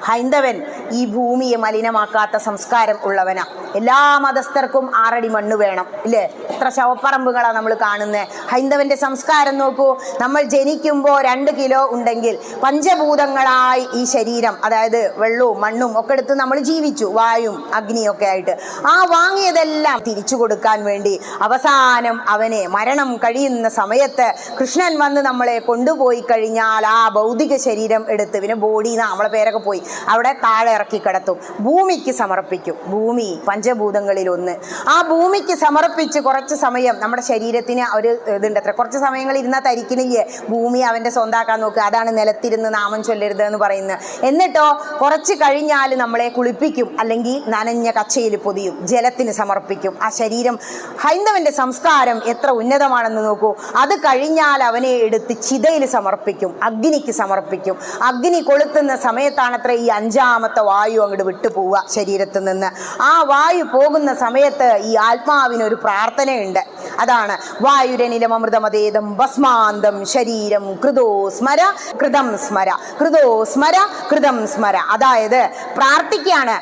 ഹൈന്ദവൻ ഈ ഭൂമിയെ മലിനമാക്കാത്ത സംസ്കാരം ഉള്ളവനാ. എല്ലാ മതസ്ഥർക്കും 6 അടി മണ്ണ് വേണം, ഇല്ലേ? എത്ര ശവപ്പറമ്പുകളാണ് നമ്മൾ കാണുന്നത്. ഹൈന്ദവന്റെ സംസ്കാരം നോക്കൂ. നമ്മൾ ജനിക്കുമ്പോൾ 2 കിലോ ഉണ്ടെങ്കിൽ പഞ്ചഭൂതങ്ങളായി ഈ ശരീരം, അതായത് വെള്ളവും മണ്ണും ഒക്കെ എടുത്ത് നമ്മൾ ജീവിച്ചു, വായും അഗ്നിയും ഒക്കെ ആയിട്ട്. ആ വാങ്ങിയതെല്ലാം തിരിച്ചു കൊടുക്കാൻ വേണ്ടി അവസാനം അവനെ മരണം കഴിയുന്ന സമയത്ത് കൃഷ്ണൻ വന്ന് നമ്മളെ കൊണ്ടുപോയി കഴിഞ്ഞാൽ ആ ഭൗതിക ശരീരം എടുത്ത്, പിന്നെ ബോഡി നമ്മളെ പേരൊക്കെ പോയി അവിടെ താഴെ ഇറക്കി കിടത്തും, ഭൂമിക്ക് സമർപ്പിക്കും. ഭൂമി പഞ്ചഭൂതങ്ങളിൽ ഒന്ന്. ആ ഭൂമിക്ക് സമർപ്പിച്ച് കുറച്ച് സമയം നമ്മുടെ ശരീരത്തിന് ഒരു ഇതുണ്ട്, അത്ര കുറച്ച് സമയങ്ങൾ ഇരുന്നാൽ തരിക്കണില്ലേ, ഭൂമി അവൻ്റെ സ്വന്താക്കാൻ നോക്കുക. അതാണ് നിലത്തിരുന്ന് നാമം ചൊല്ലരുത് എന്ന് പറയുന്നത്. എന്നിട്ടോ കുറച്ച് കഴിഞ്ഞാൽ നമ്മളെ കുളിപ്പിക്കും, അല്ലെങ്കിൽ നനഞ്ഞ കച്ചയിൽ പൊതിയും, ജലത്തിന് സമർപ്പിക്കും ആ ശരീരം. ഹൈന്ദവന്റെ സംസ്കാരം എത്ര ഉന്നതമാണെന്ന് നോക്കൂ. അത് കഴിഞ്ഞാൽ അവനെ എടുത്ത് ചിതയിൽ സമർപ്പിക്കും, അഗ്നിക്ക് സമർപ്പിക്കും. അഗ്നി കൊളുത്തുന്ന സമയത്താണത്ര ഈ 5ാമത്തെ വായു അങ്ങോട്ട് വിട്ടുപോവുക ശരീരത്തിൽ നിന്ന്. ആ വായു പോകുന്ന സമയത്ത് ഈ ആത്മാവിനൊരു പ്രാർത്ഥനയുണ്ട്. അതാണ് വായുരനിലം അമൃതമതേദം ഭസ്മാന്തം ശരീരം കൃതോ സ്മര കൃതം സ്മര, കൃതോ സ്മര കൃതം സ്മര. അതായത് പ്രാർത്ഥിക്കാണ്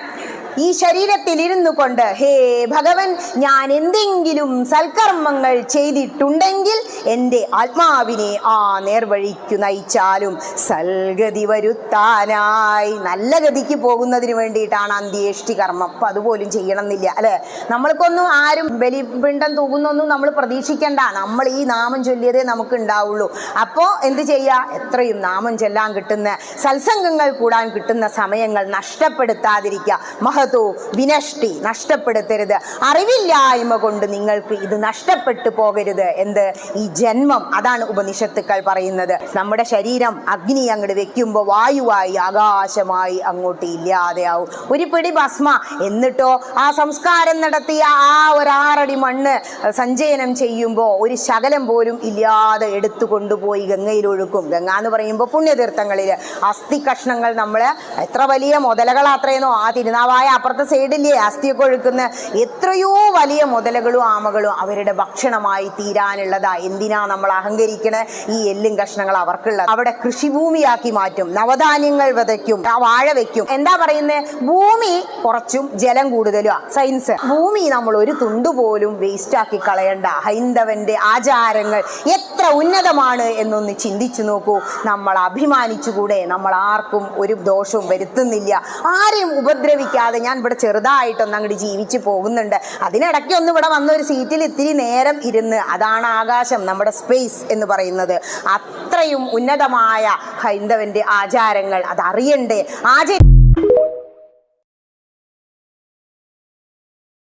ഈ ശരീരത്തിൽ ഇരുന്നു കൊണ്ട്, ഹേ ഭഗവൻ, ഞാൻ എന്തെങ്കിലും സൽക്കർമ്മങ്ങൾ ചെയ്തിട്ടുണ്ടെങ്കിൽ എൻ്റെ ആത്മാവിനെ ആ നേർവഴിക്കു നയിച്ചാലും സൽഗതി വരുത്താനായി, നല്ല ഗതിക്ക് പോകുന്നതിന് വേണ്ടിയിട്ടാണ് അന്ത്യേഷ്ടി കർമ്മം. അപ്പം അതുപോലും ചെയ്യണമെന്നില്ല, അല്ലേ? നമ്മൾക്കൊന്നും ആരും ബലിപിണ്ടം തൂകുന്നൊന്നും നമ്മൾ പ്രതീക്ഷിക്കണ്ട. നമ്മൾ ഈ നാമം ചൊല്ലിയതേ നമുക്ക് ഉണ്ടാവുള്ളൂ. അപ്പോൾ എന്ത് ചെയ്യുക? എത്രയും നാമം ചൊല്ലാൻ കിട്ടുന്ന, സത്സംഗങ്ങൾ കൂടാൻ കിട്ടുന്ന സമയങ്ങൾ നഷ്ടപ്പെടുത്താതിരിക്കുക. വിനഷ്ടി, നഷ്ടപ്പെടുത്തരുത്. അറിവില്ലായ്മ കൊണ്ട് നിങ്ങൾക്ക് ഇത് നഷ്ടപ്പെട്ടു പോകരുത്. എന്ത്? ഈ ജന്മം. അതാണ് ഉപനിഷത്തുക്കൾ പറയുന്നത്. നമ്മുടെ ശരീരം അഗ്നി അങ്ങോട്ട് വെക്കുമ്പോൾ വായുവായി ആകാശമായി അങ്ങോട്ട് ഇല്ലാതെയാവും. ഒരു പിടി ഭസ്മ. എന്നിട്ടോ ആ സംസ്കാരം നടത്തിയ ആ 6 അടി മണ്ണ് സഞ്ചയനം ചെയ്യുമ്പോൾ ഒരു ശകലം പോലും ഇല്ലാതെ എടുത്തു കൊണ്ടുപോയി ഗംഗയിൽ ഒഴുക്കും. ഗംഗ എന്ന് പറയുമ്പോൾ പുണ്യതീർത്ഥങ്ങളിൽ അസ്ഥി കഷ്ണങ്ങൾ, നമ്മൾ എത്ര വലിയ മുതലകളാത്രയെന്നോ ആ തിരുനാവായ അപ്പുറത്തെ സൈഡില്ലേ അസ്ഥിയൊക്കെ ഒഴുക്കുന്ന എത്രയോ വലിയ മുതലകളും ആമകളും അവരുടെ ഭക്ഷണമായി തീരാനുള്ളതാ. എന്തിനാ നമ്മൾ അഹങ്കരിക്കണ? ഈ എല്ലും കഷ്ണങ്ങൾ അവർക്കുള്ളത്. അവിടെ കൃഷിഭൂമിയാക്കി മാറ്റും, നവധാന്യങ്ങൾ വിതയ്ക്കും, വാഴ വെക്കും. എന്താ പറയുന്നത്? ഭൂമി കുറച്ചും ജലം കൂടുതലും സയൻസ്. ഭൂമി നമ്മൾ ഒരു തുണ്ട് പോലും വേസ്റ്റ് ആക്കി കളയണ്ട. ഹൈന്ദവന്റെ ആചാരങ്ങൾ എത്ര ഉന്നതമാണ് എന്നൊന്ന് ചിന്തിച്ചു നോക്കൂ. നമ്മൾ അഭിമാനിച്ചുകൂടെ? നമ്മൾ ആർക്കും ഒരു ദോഷവും വരുത്തുന്നില്ല, ആരെയും ഉപദ്രവിക്കാതെ. ഞാൻ ഇവിടെ ചെറുതായിട്ടൊന്ന് അങ്ങോട്ട് ജീവിച്ചു പോകുന്നുണ്ട്. അതിനിടയ്ക്ക് ഒന്ന് ഇവിടെ വന്ന ഒരു സീറ്റിൽ ഇത്തിരി നേരം ഇരുന്ന്, അതാണ് ആകാശം, നമ്മുടെ സ്പേസ് എന്ന് പറയുന്നത്. അത്രയും ഉന്നതമായ ഹൈന്ദവന്റെ ആചാരങ്ങൾ അതറിയണ്ടേ?